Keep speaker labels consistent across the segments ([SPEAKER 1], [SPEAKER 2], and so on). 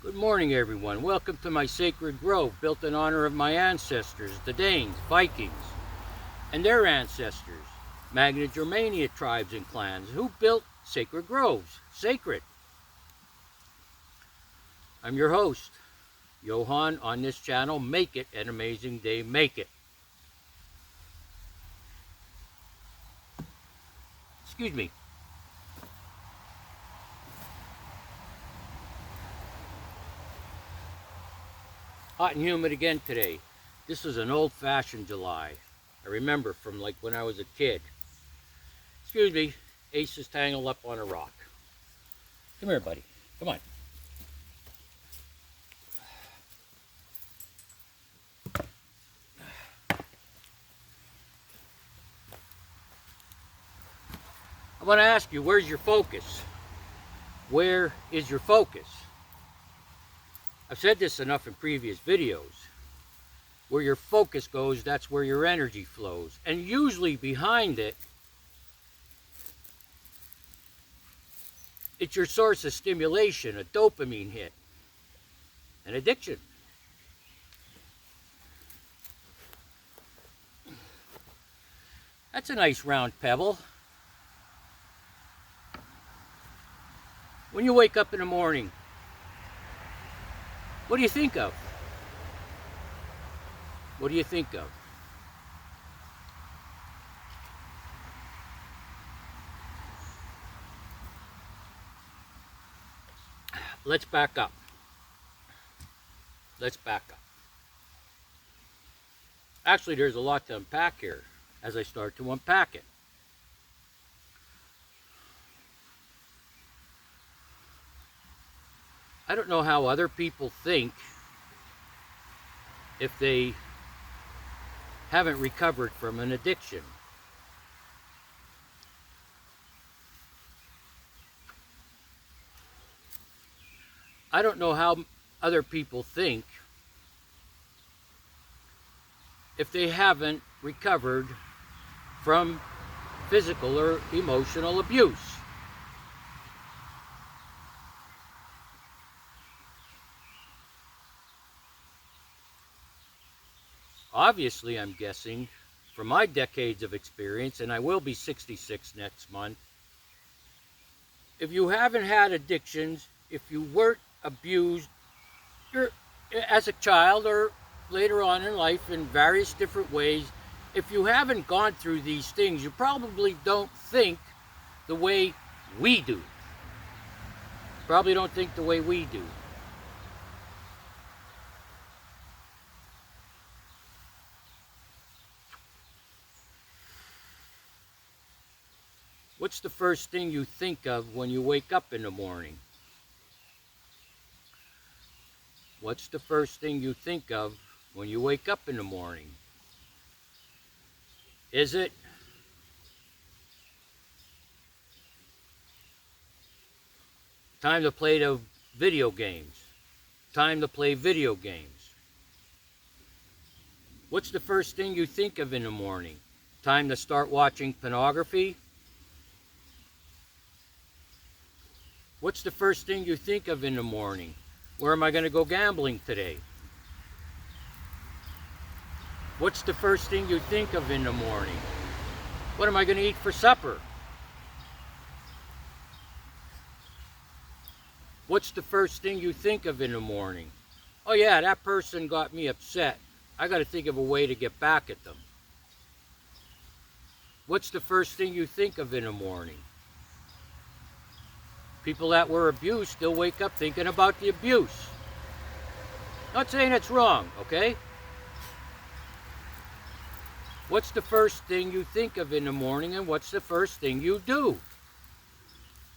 [SPEAKER 1] Good morning, everyone. Welcome to my sacred grove, built in honor of my ancestors, the Danes, Vikings, and their ancestors, Magna Germania tribes and clans, who built sacred groves. Sacred. I'm your host, Johan, on this channel. Make it an amazing day. Make it. Excuse me. Hot and humid again today. This is an old-fashioned July. I remember from like when I was a kid. Excuse me, Ace is tangled up on a rock. Come here, buddy. Come on. I want to ask you, where's your focus? Where is your focus? I've said this enough in previous videos. Where your focus goes, that's where your energy flows. And usually behind it, it's your source of stimulation, a dopamine hit, an addiction. That's a nice round pebble. When you wake up in the morning, what do you think of? What do you think of? Let's back up. Let's back up. Actually, there's a lot to unpack here as I start to unpack it. I don't know how other people think if they haven't recovered from an addiction. I don't know how other people think if they haven't recovered from physical or emotional abuse. Obviously, I'm guessing, from my decades of experience, and I will be 66 next month, if you haven't had addictions, if you weren't abused as a child or later on in life in various different ways, if you haven't gone through these things, you probably don't think the way we do. Probably don't think the way we do. What's the first thing you think of when you wake up in the morning? What's the first thing you think of when you wake up in the morning? Is it time to play the video games? Time to play video games. What's the first thing you think of in the morning? Time to start watching pornography? What's the first thing you think of in the morning? Where am I going to go gambling today? What's the first thing you think of in the morning? What am I going to eat for supper? What's the first thing you think of in the morning? Oh yeah, that person got me upset. I got to think of a way to get back at them. What's the first thing you think of in the morning? People that were abused still wake up thinking about the abuse. Not saying it's wrong, okay? What's the first thing you think of in the morning, and what's the first thing you do?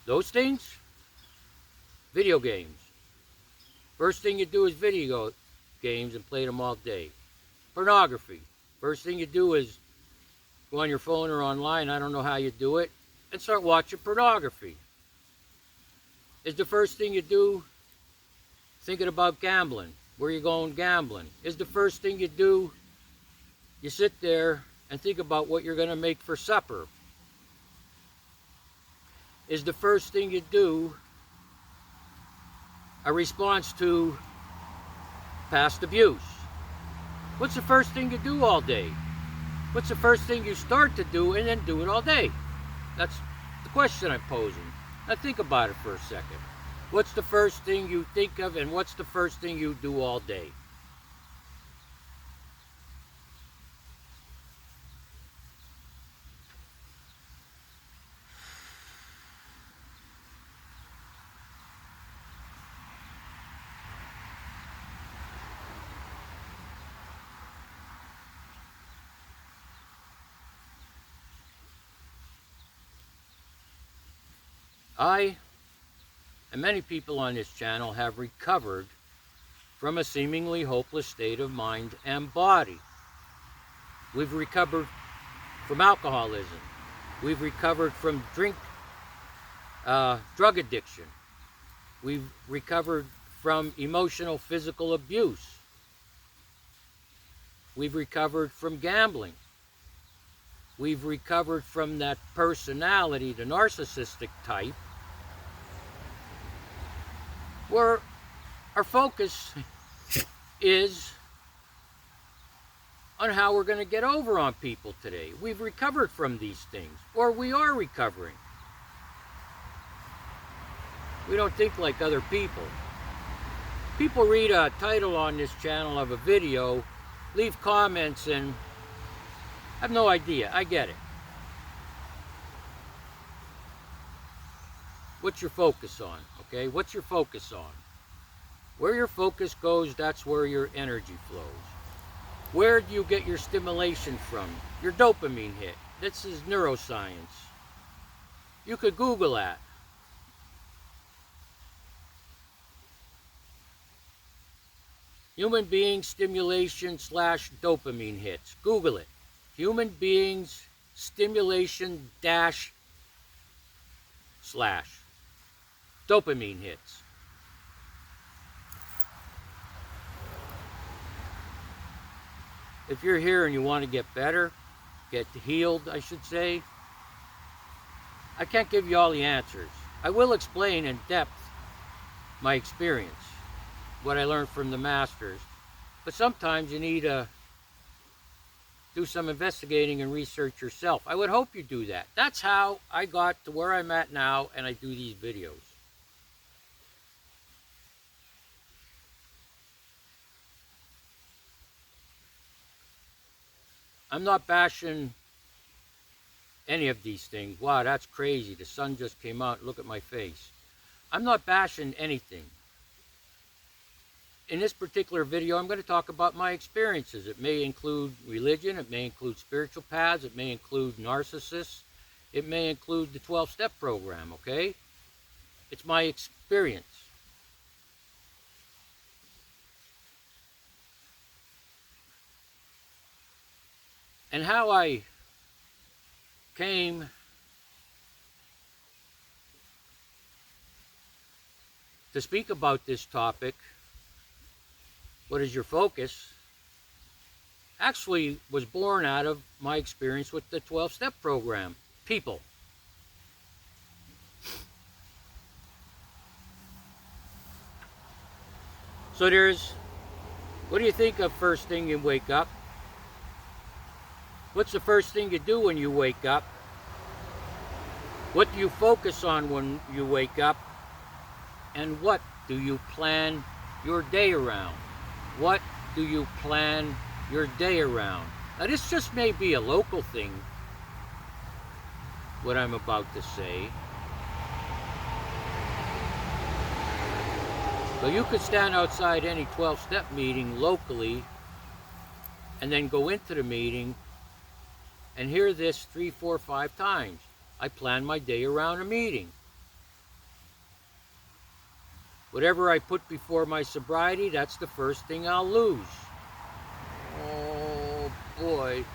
[SPEAKER 1] Those things? Video games. First thing you do is video games and play them all day. Pornography. First thing you do is go on your phone or online, I don't know how you do it, and start watching pornography. Is the first thing you do thinking about gambling? Where you going gambling? Is the first thing you do you sit there and think about what you're going to make for supper? Is the first thing you do a response to past abuse. What's the first thing you do all day? What's the first thing you start to do and then do it all day? That's the question I'm posing. Now think about it for a second. What's the first thing you think of and what's the first thing you do all day? I and many people on this channel have recovered from a seemingly hopeless state of mind and body. We've recovered from alcoholism. We've recovered from drug addiction. We've recovered from emotional, physical abuse. We've recovered from gambling. We've recovered from that personality, the narcissistic type, where our focus is on how we're going to get over on people today. We've recovered from these things, or we are recovering. We don't think like other people. People read a title on this channel of a video, leave comments, and have no idea. I get it. What's your focus on? Okay, what's your focus on? Where your focus goes, that's where your energy flows. Where do you get your stimulation from? Your dopamine hit. This is neuroscience. You could Google that. Human being stimulation / dopamine hits. Google it. Human beings stimulation / dopamine hits. If you're here and you want to get better, get healed, I should say, I can't give you all the answers. I will explain in depth my experience, what I learned from the masters, but sometimes you need to do some investigating and research yourself. I would hope you do that. That's how I got to where I'm at now, and I do these videos. I'm not bashing any of these things. Wow, that's crazy. The sun just came out. Look at my face. I'm not bashing anything. In this particular video, I'm going to talk about my experiences. It may include religion. It may include spiritual paths. It may include narcissists. It may include the 12-step program, okay? It's my experience. And how I came to speak about this topic, what is your focus, actually was born out of my experience with the 12-step program. People. So what do you think of first thing you wake up? What's the first thing you do when you wake up? What do you focus on when you wake up? And what do you plan your day around? What do you plan your day around? Now this just may be a local thing, what I'm about to say. So you could stand outside any 12-step meeting locally and then go into the meeting and hear this 3, 4, 5 times. I plan my day around a meeting. Whatever I put before my sobriety, that's the first thing I'll lose. Oh boy.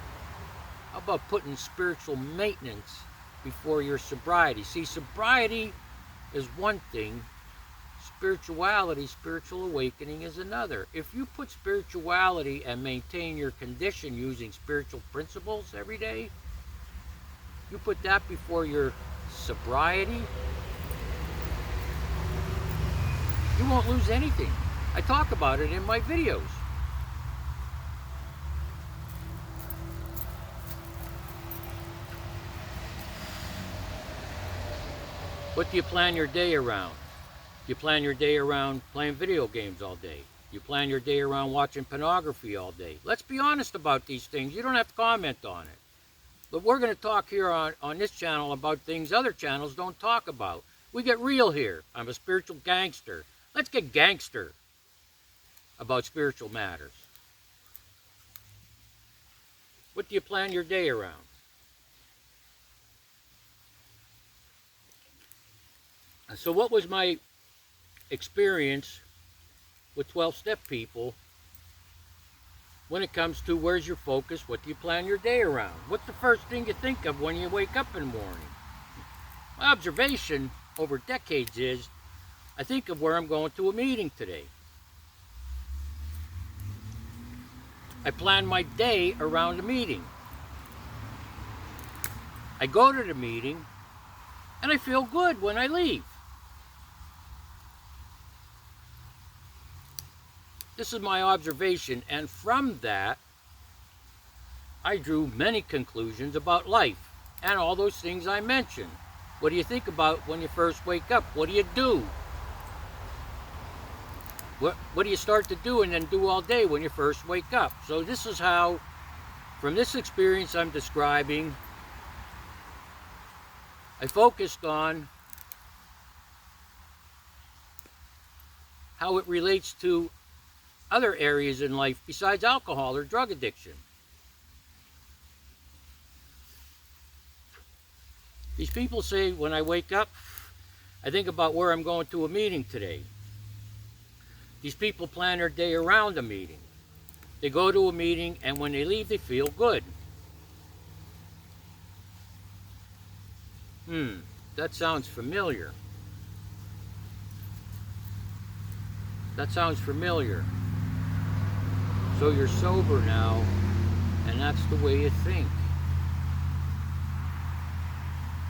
[SPEAKER 1] How about putting spiritual maintenance before your sobriety? See, sobriety is one thing. Spirituality, spiritual awakening is another. If you put spirituality and maintain your condition using spiritual principles every day, you put that before your sobriety, You won't lose anything. I talk about it in my videos. What do you plan your day around? You plan your day around playing video games all day. You plan your day around watching pornography all day. Let's be honest about these things. You don't have to comment on it. But we're going to talk here on this channel about things other channels don't talk about. We get real here. I'm a spiritual gangster. Let's get gangster about spiritual matters. What do you plan your day around? So what was my experience with 12-step people when it comes to where's your focus, what do you plan your day around? What's the first thing you think of when you wake up in the morning? My observation over decades is I think of where I'm going to a meeting today. I plan my day around the meeting. I go to the meeting and I feel good when I leave. This is my observation, and from that, I drew many conclusions about life and all those things I mentioned. What do you think about when you first wake up? What do you do? What do you start to do and then do all day when you first wake up? So this is how, from this experience I'm describing, I focused on how it relates to other areas in life besides alcohol or drug addiction. These people say when I wake up, I think about where I'm going to a meeting today. These people plan their day around a meeting. They go to a meeting and when they leave they feel good. That sounds familiar. That sounds familiar. So you're sober now, and that's the way you think.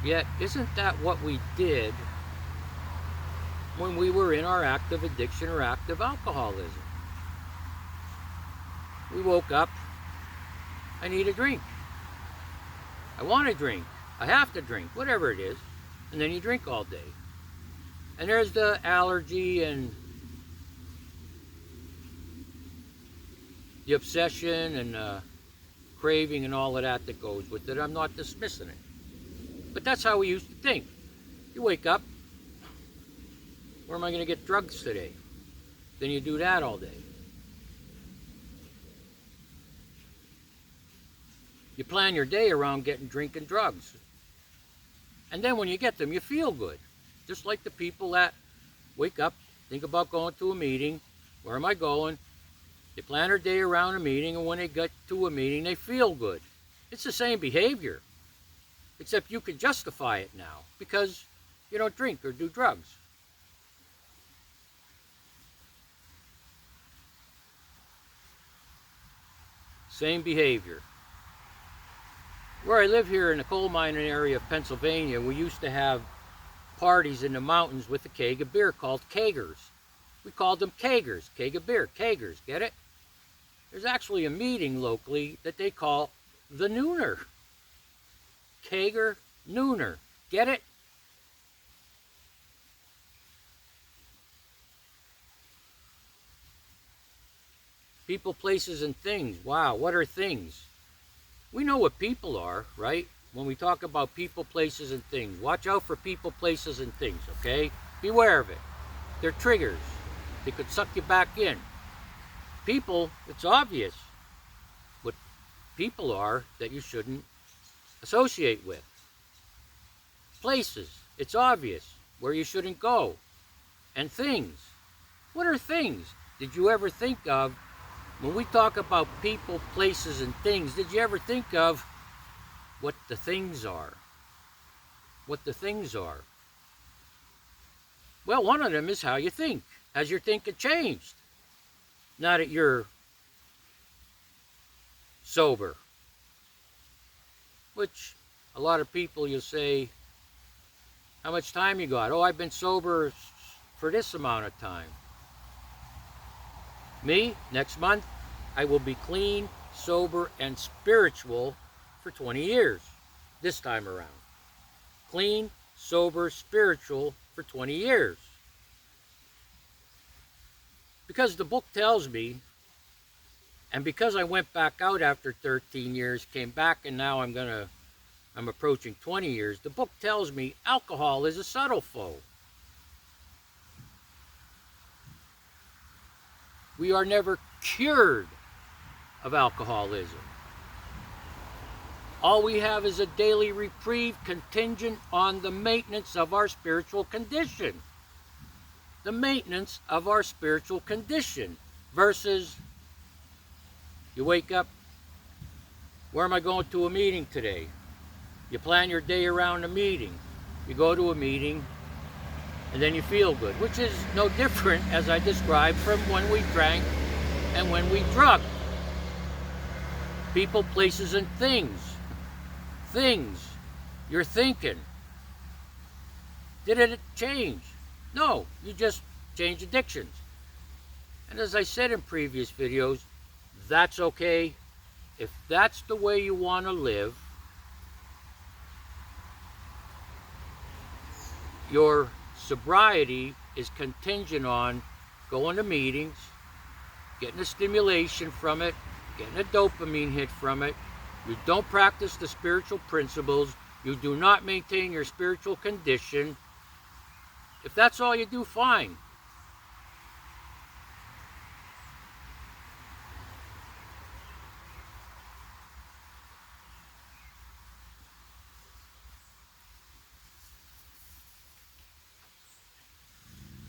[SPEAKER 1] Yet, isn't that what we did when we were in our active addiction or active alcoholism? We woke up, I need a drink. I want to drink. I have to drink, whatever it is. And then you drink all day. And there's the allergy and the obsession and craving and all of that goes with it. I'm not dismissing it. But that's how we used to think. You wake up, where am I going to get drugs today? Then you do that all day. You plan your day around getting drink and drugs. And then when you get them, you feel good. Just like the people that wake up, think about going to a meeting. Where am I going? They plan their day around a meeting, and when they get to a meeting, they feel good. It's the same behavior, except you can justify it now because you don't drink or do drugs. Same behavior. Where I live here in the coal mining area of Pennsylvania, we used to have parties in the mountains with a keg of beer called kegers. We called them kegers, keg of beer, kegers, get it? There's actually a meeting locally that they call the Nooner. Keger Nooner, get it? People, places, and things. Wow, what are things? We know what people are, right? When we talk about people, places, and things. Watch out for people, places, and things, okay? Beware of it. They're triggers. They could suck you back in. People, it's obvious what people are that you shouldn't associate with. Places, it's obvious where you shouldn't go. And things. What are things? Did you ever think of, when we talk about people, places, and things, did you ever think of what the things are? What the things are? Well, one of them is how you think. Has your thinking changed? Now that you're sober. Which, a lot of people, you'll say, how much time you got? Oh, I've been sober for this amount of time. Me, next month, I will be clean, sober, and spiritual for 20 years. This time around. Clean, sober, spiritual for 20 years. Because the book tells me, and because I went back out after 13 years, came back, and now I'm approaching 20 years, the book tells me alcohol is a subtle foe. We are never cured of alcoholism. All we have is a daily reprieve contingent on the maintenance of our spiritual condition. The maintenance of our spiritual condition versus you wake up, where am I going to a meeting today? You plan your day around a meeting. You go to a meeting and then you feel good, which is no different, as I described, from when we drank and when we drunk. People, places, and things. Things. You're thinking. Did it change? No, you just change addictions. And as I said in previous videos, that's okay. If that's the way you want to live, your sobriety is contingent on going to meetings, getting a stimulation from it, getting a dopamine hit from it. You don't practice the spiritual principles. You do not maintain your spiritual condition. If that's all you do, fine.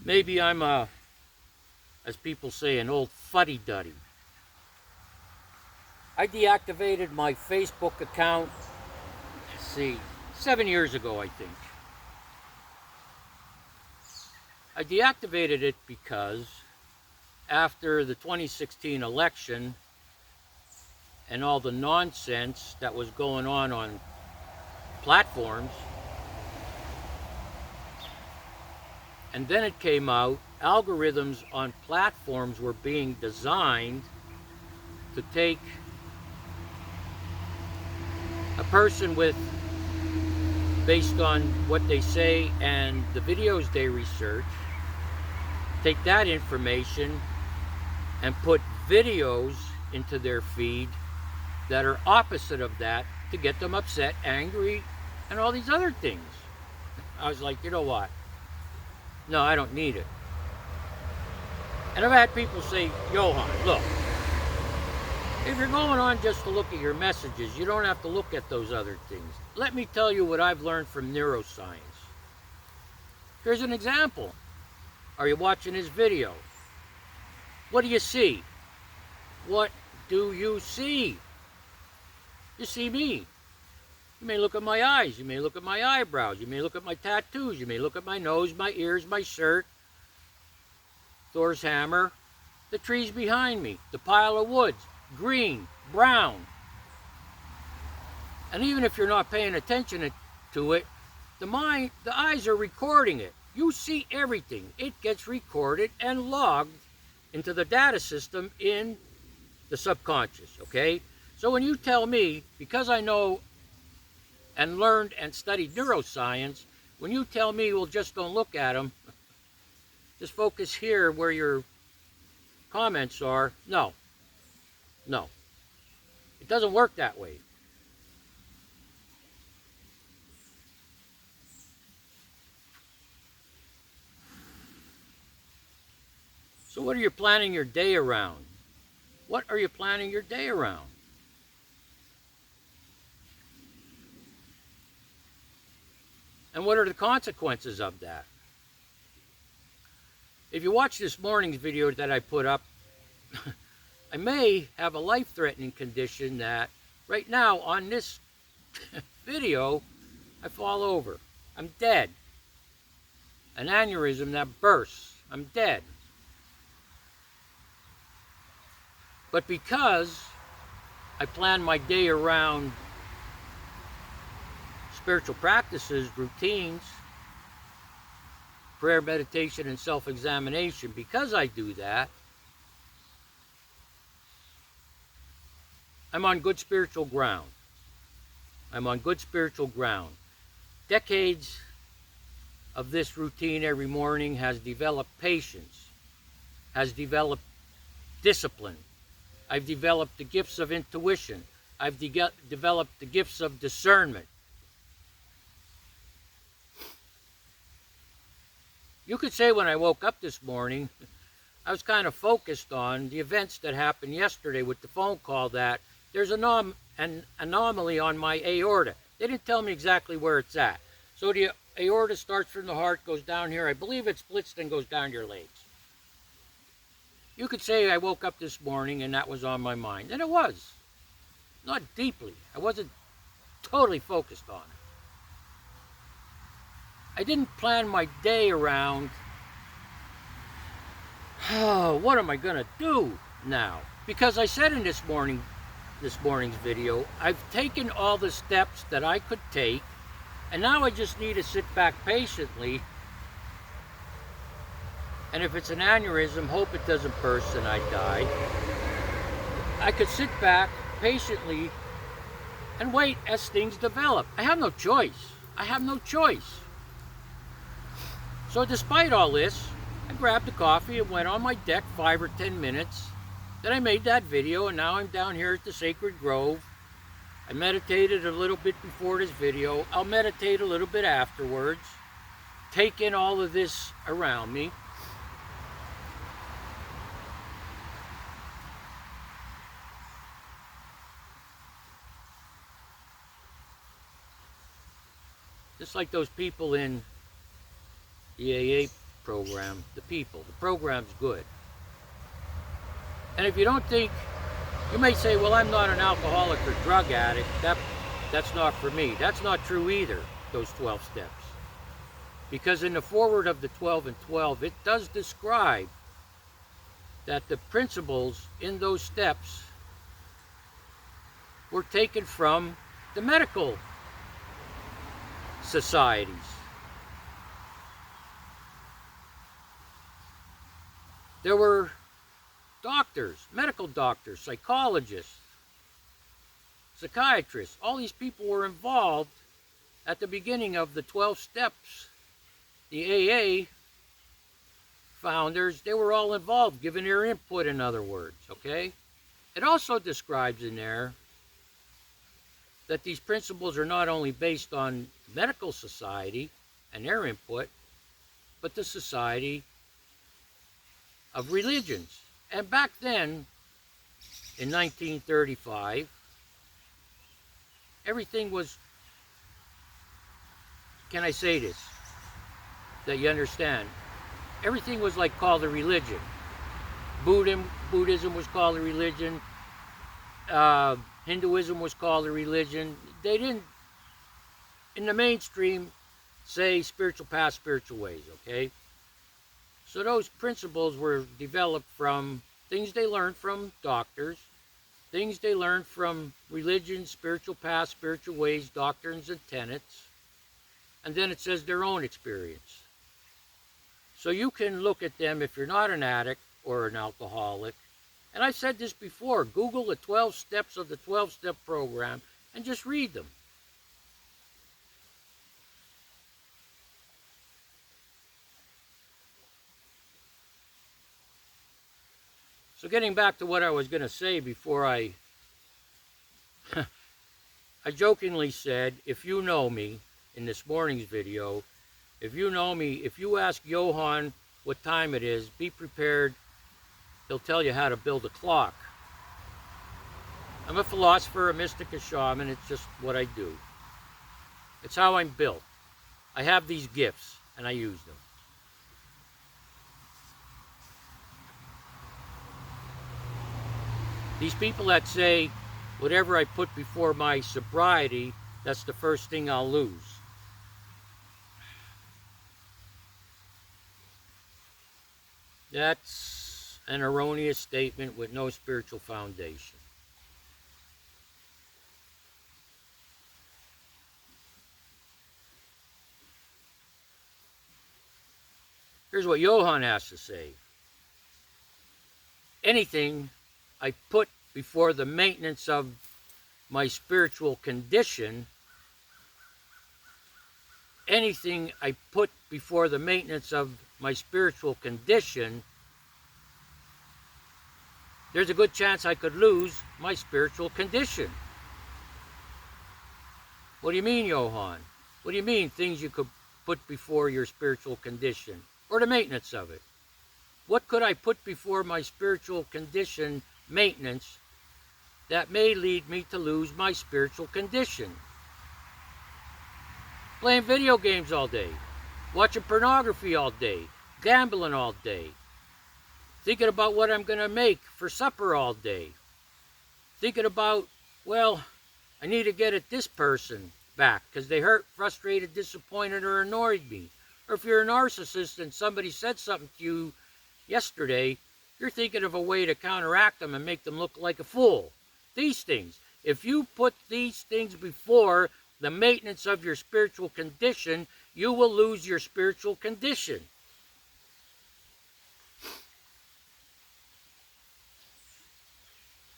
[SPEAKER 1] Maybe I'm as people say, an old fuddy-duddy. I deactivated my Facebook account, let's see, 7 years ago, I think. I deactivated it because after the 2016 election and all the nonsense that was going on platforms, and then it came out, algorithms on platforms were being designed to take a person with, based on what they say and the videos they research, take that information and put videos into their feed that are opposite of that to get them upset, angry, and all these other things. I was like, you know what? No, I don't need it. And I've had people say, Johan, look, if you're going on just to look at your messages, you don't have to look at those other things. Let me tell you what I've learned from neuroscience. Here's an example. Are you watching this video? What do you see? What do you see? You see me. You may look at my eyes, you may look at my eyebrows, you may look at my tattoos, you may look at my nose, my ears, my shirt, Thor's hammer, the trees behind me, the pile of woods, green, brown. And even if you're not paying attention to it, the eyes are recording it. You see everything. It gets recorded and logged into the data system in the subconscious, okay? So when you tell me, because I know and learned and studied neuroscience, when you tell me, well, just don't look at them, just focus here where your comments are, no. It doesn't work that way. So what are you planning your day around? What are you planning your day around? And what are the consequences of that? If you watch this morning's video that I put up, I may have a life-threatening condition that right now on this video, I fall over. I'm dead. An aneurysm that bursts. I'm dead. But because I plan my day around spiritual practices, routines, prayer, meditation, and self-examination. Because I do that, I'm on good spiritual ground. I'm on good spiritual ground. Decades of this routine every morning has developed patience, has developed discipline. I've developed the gifts of intuition. I've developed the gifts of discernment. You could say when I woke up this morning, I was kind of focused on the events that happened yesterday with the phone call that there's an anomaly on my aorta. They didn't tell me exactly where it's at. So the aorta starts from the heart, goes down here. I believe it splits, then goes down your legs. You could say I woke up this morning and that was on my mind. And it was. Not deeply. I wasn't totally focused on it. I didn't plan my day around, oh, what am I going to do now? Because I said in this morning's video, I've taken all the steps that I could take, and now I just need to sit back patiently. And if it's an aneurysm, hope it doesn't burst and I die. I could sit back patiently and wait as things develop. I have no choice. I have no choice. So despite all this, I grabbed a coffee and went on my deck 5 or 10 minutes. Then I made that video, and now I'm down here at the Sacred Grove. I meditated a little bit before this video. I'll meditate a little bit afterwards. Take in all of this around me. Just like those people in the AA program, the program's good. And if you don't think, you may say, well, I'm not an alcoholic or drug addict. That's not for me. That's not true either, those 12 steps. Because in the foreword of the 12 and 12, it does describe that the principles in those steps were taken from the medical societies. There were doctors, medical doctors, psychologists, psychiatrists. All these people were involved at the beginning of the 12 steps. The AA founders, they were all involved, giving their input, in other words, okay? It also describes in there that these principles are not only based on medical society and their input, but the society of religions. And back then, in 1935, everything was, can I say this, that you understand? Everything was like called a religion. Buddhism was called a religion. Hinduism was called a religion. They didn't, in the mainstream, say spiritual paths, spiritual ways, okay? So those principles were developed from things they learned from doctors, things they learned from religion, spiritual paths, spiritual ways, doctrines and tenets, and then it says their own experience. So you can look at them if you're not an addict or an alcoholic. And I said this before, Google the 12 steps of the 12-step program and just read them. So getting back to what I was going to say before I jokingly said, if you know me in this morning's video, if you know me, if you ask Johann what time it is, be prepared. He'll tell you how to build a clock. I'm a philosopher, a mystic, a shaman. It's just what I do. It's how I'm built. I have these gifts, and I use them. These people that say, whatever I put before my sobriety, that's the first thing I'll lose. That's an erroneous statement with no spiritual foundation. Here's what Johann has to say. Anything I put before the maintenance of my spiritual condition, anything I put before the maintenance of my spiritual condition, there's a good chance I could lose my spiritual condition. What do you mean, Johann? What do you mean, things you could put before your spiritual condition or the maintenance of it? What could I put before my spiritual condition maintenance that may lead me to lose my spiritual condition? Playing video games all day, watching pornography all day, gambling all day, thinking about what I'm going to make for supper all day, thinking about, well, I need to get at this person back because they hurt, frustrated, disappointed, or annoyed me. Or if you're a narcissist and somebody said something to you yesterday, you're thinking of a way to counteract them and make them look like a fool. These things. If you put these things before the maintenance of your spiritual condition, you will lose your spiritual condition.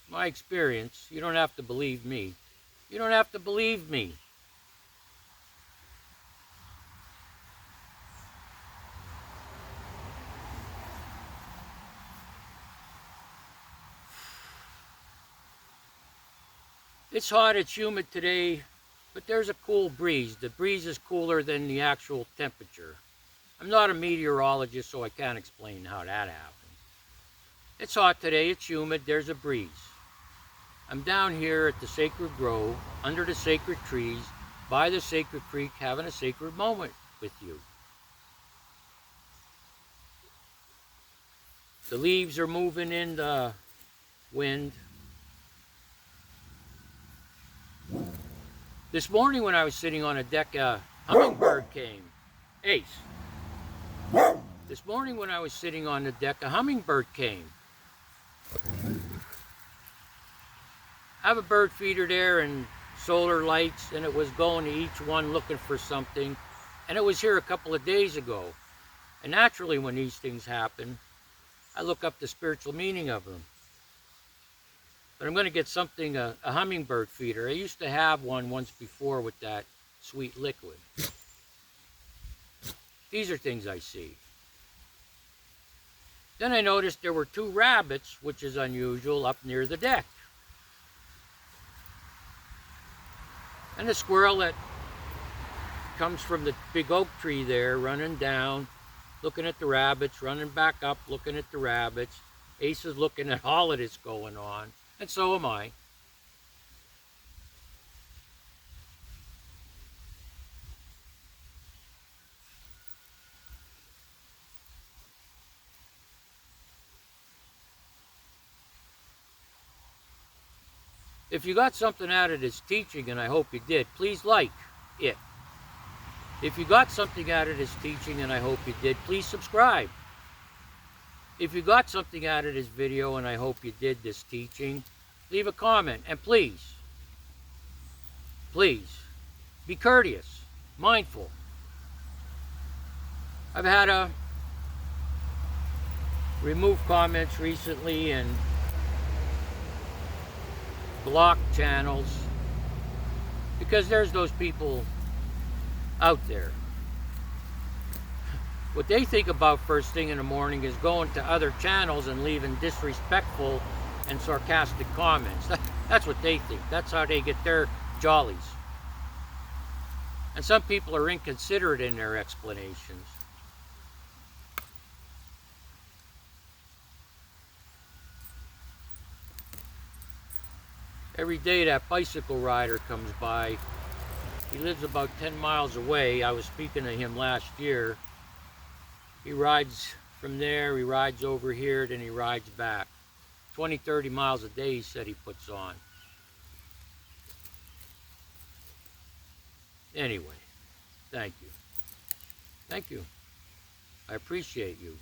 [SPEAKER 1] My experience, you don't have to believe me. You don't have to believe me. It's hot, it's humid today, but there's a cool breeze. The breeze is cooler than the actual temperature. I'm not a meteorologist, so I can't explain how that happens. It's hot today, it's humid, there's a breeze. I'm down here at the Sacred Grove, under the sacred trees, by the sacred creek, having a sacred moment with you. The leaves are moving in the wind. This morning when I was sitting on a deck, a hummingbird came. Ace. This morning when I was sitting on the deck, a hummingbird came. I have a bird feeder there and solar lights, and it was going to each one looking for something. And it was here a couple of days ago. And naturally when these things happen, I look up the spiritual meaning of them. But I'm going to get something, a hummingbird feeder. I used to have one once before with that sweet liquid. These are things I see. Then I noticed there were 2 rabbits, which is unusual, up near the deck. And the squirrel that comes from the big oak tree there, running down, looking at the rabbits, running back up, looking at the rabbits. Ace is looking at all of this going on. And so am I. If you got something out of this teaching, and I hope you did, please like it. If you got something out of this teaching, and I hope you did, please subscribe. If you got something out of this video, and I hope you did, this teaching, leave a comment. And please, be courteous, mindful. I've had to remove comments recently and block channels because there's those people out there. What they think about first thing in the morning is going to other channels and leaving disrespectful and sarcastic comments. That's what they think. That's how they get their jollies. And some people are inconsiderate in their explanations. Every day that bicycle rider comes by, he lives about 10 miles away. I was speaking to him last year. He rides from there, he rides over here, then he rides back. 20, 30 miles a day, he said he puts on. Anyway, thank you. Thank you. I appreciate you.